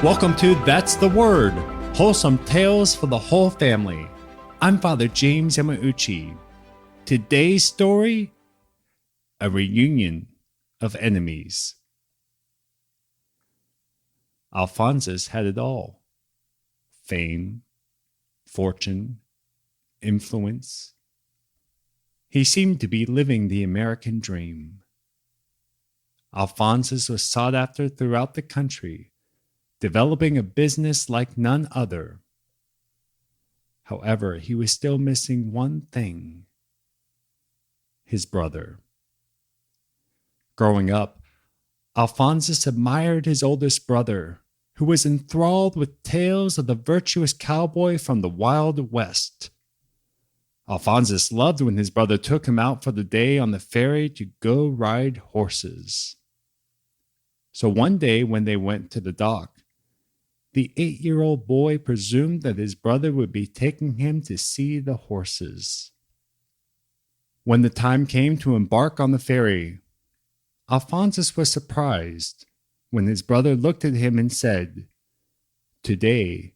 Welcome to That's the Word, wholesome tales for the whole family. I'm Father James Yamauchi. Today's story, a reunion of enemies. Alphonsus had it all: fame, fortune, influence. He seemed to be living the American dream. Alphonsus was sought after throughout the country, developing a business like none other. However, he was still missing one thing: his brother. Growing up, Alphonsus admired his oldest brother, who was enthralled with tales of the virtuous cowboy from the Wild West. Alphonsus loved when his brother took him out for the day on the ferry to go ride horses. So one day when they went to the dock, the 8-year-old boy presumed that his brother would be taking him to see the horses. When the time came to embark on the ferry, Alphonsus was surprised when his brother looked at him and said, "Today,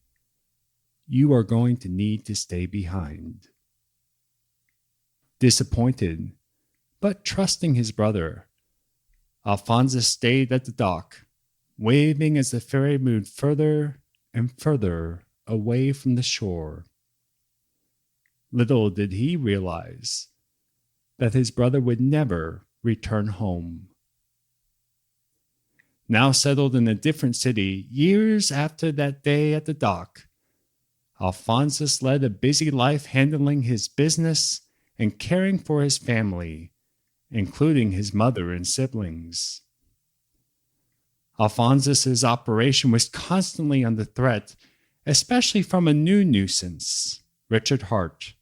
you are going to need to stay behind." Disappointed, but trusting his brother, Alphonsus stayed at the dock, waving as the ferry moved further and further away from the shore. Little did he realize that his brother would never return home. Now settled in a different city, years after that day at the dock, Alphonsus led a busy life handling his business and caring for his family, including his mother and siblings. Alphonsus's operation was constantly under threat, especially from a new nuisance, Richard Hart.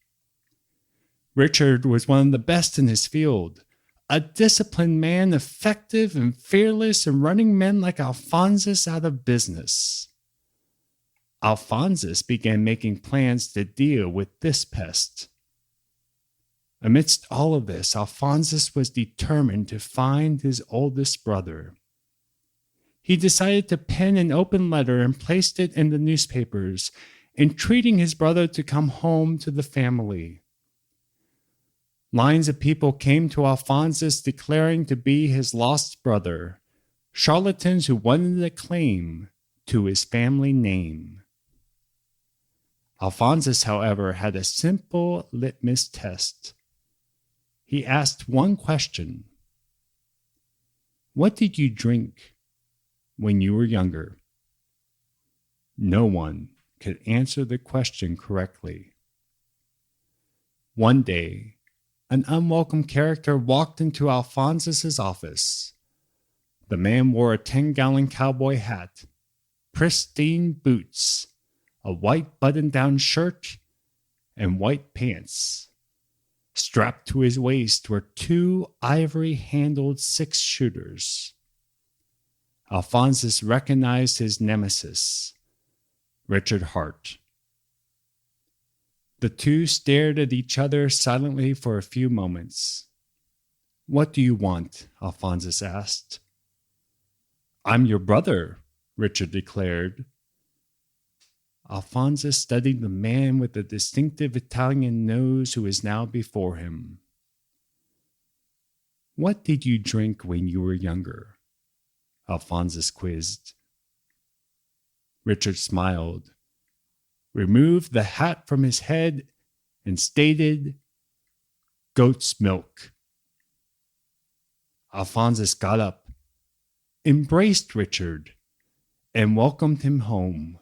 Richard was one of the best in his field, a disciplined man, effective and fearless in running men like Alphonsus out of business. Alphonsus began making plans to deal with this pest. Amidst all of this, Alphonsus was determined to find his oldest brother. He decided to pen an open letter and placed it in the newspapers, entreating his brother to come home to the family. Lines of people came to Alphonsus declaring to be his lost brother, charlatans who wanted a claim to his family name. Alphonsus, however, had a simple litmus test. He asked one question: "What did you drink when you were younger?" No one could answer the question correctly. One day, an unwelcome character walked into Alphonsus's office. The man wore a 10-gallon cowboy hat, pristine boots, a white button-down shirt, and white pants. Strapped to his waist were 2 ivory-handled 6-shooters. Alphonsus recognized his nemesis, Richard Hart. The two stared at each other silently for a few moments. "What do you want?" Alphonsus asked. "I'm your brother," Richard declared. Alphonsus studied the man with the distinctive Italian nose who was now before him. "What did you drink when you were younger?" Alphonsus quizzed. Richard smiled, removed the hat from his head, and stated, "Goat's milk." Alphonsus got up, embraced Richard, and welcomed him home.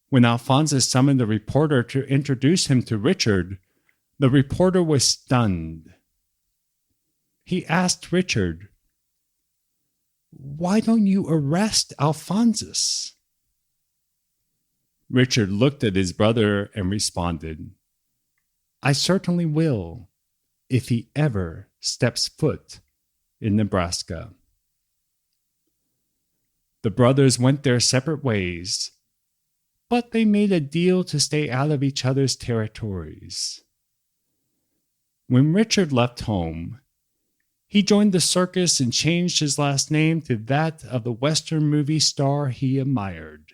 When Alphonsus summoned a reporter to introduce him to Richard, the reporter was stunned. He asked Richard, "Why don't you arrest Alphonsus?" Richard looked at his brother and responded, "I certainly will, if he ever steps foot in Nebraska." The brothers went their separate ways, but they made a deal to stay out of each other's territories. When Richard left home, He joined the circus and changed his last name to that of the Western movie star he admired.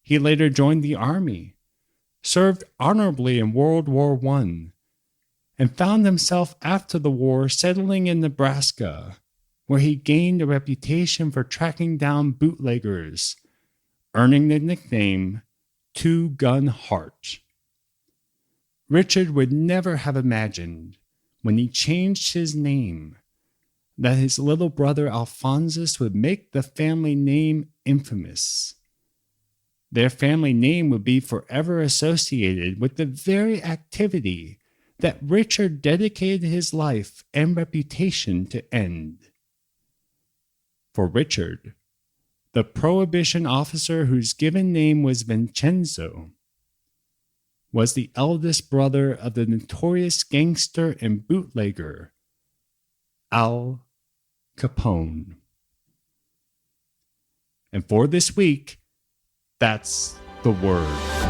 He later joined the army, served honorably in World War I, and found himself after the war settling in Nebraska, where he gained a reputation for tracking down bootleggers, earning the nickname Two Gun Heart. Richard would never have imagined, when he changed his name, that his little brother Alphonsus would make the family name infamous. Their family name would be forever associated with the very activity that Richard dedicated his life and reputation to end. For Richard, the Prohibition officer whose given name was Vincenzo, was the eldest brother of the notorious gangster and bootlegger Al Capone. And for this week, that's the word.